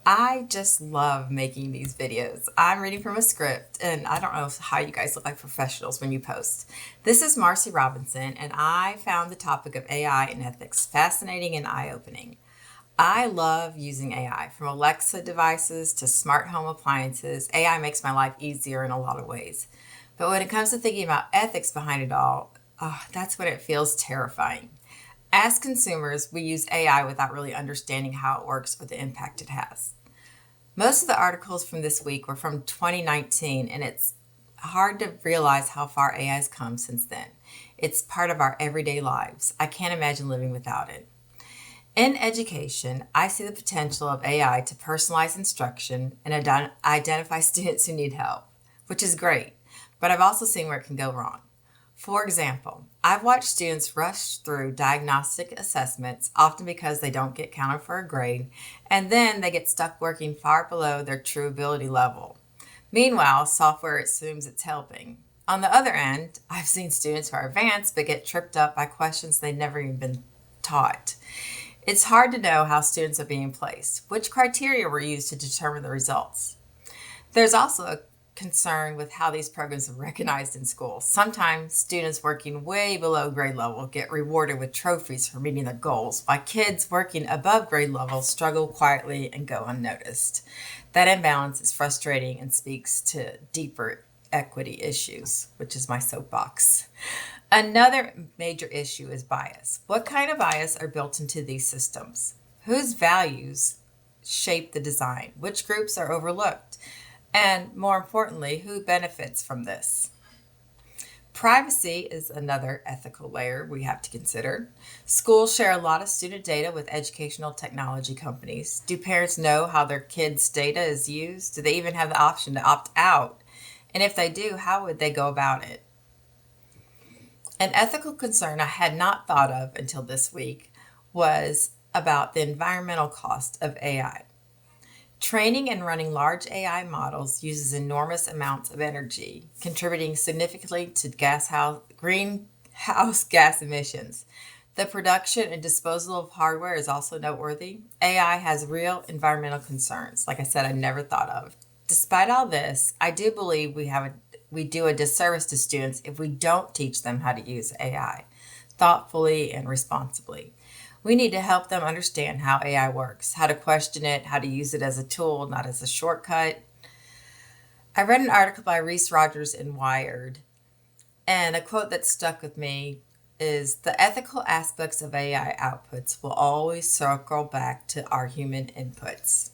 I just love making these videos. I'm reading from a script, and I don't know how you guys look like professionals when you post. This is Marcy Robinson, and I found the topic of AI and ethics fascinating and eye-opening. I love using AI, from Alexa devices to smart home appliances. AI makes my life easier in a lot of ways. But when it comes to thinking about ethics behind it all, that's when it feels terrifying. As consumers, we use AI without really understanding how it works or the impact it has. Most of the articles from this week were from 2019, and it's hard to realize how far AI has come since then. It's part of our everyday lives. I can't imagine living without it. In education, I see the potential of AI to personalize instruction and identify students who need help, which is great, but I've also seen where it can go wrong. For example, I've watched students rush through diagnostic assessments, often because they don't get counted for a grade, and then they get stuck working far below their true ability level. Meanwhile, software assumes it's helping. On the other end, I've seen students who are advanced but get tripped up by questions they've never even been taught. It's hard to know how students are being placed. Which criteria were used to determine the results? There's also a concern with how these programs are recognized in schools. Sometimes students working way below grade level get rewarded with trophies for meeting their goals, while kids working above grade level struggle quietly and go unnoticed. That imbalance is frustrating and speaks to deeper equity issues, which is my soapbox. Another major issue is bias. What kind of bias are built into these systems? Whose values shape the design? Which groups are overlooked? And more importantly, who benefits from this? Privacy is another ethical layer we have to consider. Schools share a lot of student data with educational technology companies. Do parents know how their kids' data is used? Do they even have the option to opt out? And if they do, how would they go about it? An ethical concern I had not thought of until this week was about the environmental cost of AI. Training and running large AI models uses enormous amounts of energy, contributing significantly to greenhouse gas emissions. The production and disposal of hardware is also noteworthy. AI has real environmental concerns, like I said, I never thought of. Despite all this, I do believe we do a disservice to students if we don't teach them how to use AI thoughtfully and responsibly. We need to help them understand how AI works, how to question it, how to use it as a tool, not as a shortcut. I read an article by Reese Rogers in Wired, and a quote that stuck with me is the ethical aspects of AI outputs will always circle back to our human inputs.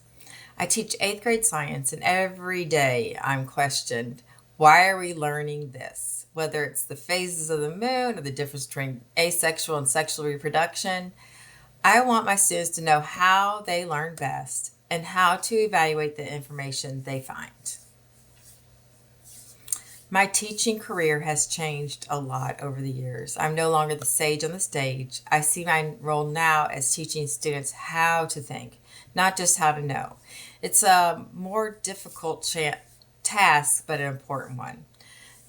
I teach eighth grade science, and every day I'm questioned, why are we learning this? Whether it's the phases of the moon or the difference between asexual and sexual reproduction, I want my students to know how they learn best and how to evaluate the information they find. My teaching career has changed a lot over the years. I'm no longer the sage on the stage. I see my role now as teaching students how to think, not just how to know. It's a more difficult task, but an important one.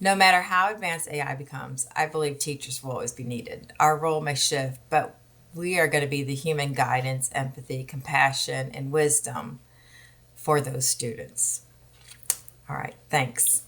No matter how advanced AI becomes, I believe teachers will always be needed. Our role may shift, but we are going to be the human guidance, empathy, compassion, and wisdom for those students. All right, thanks.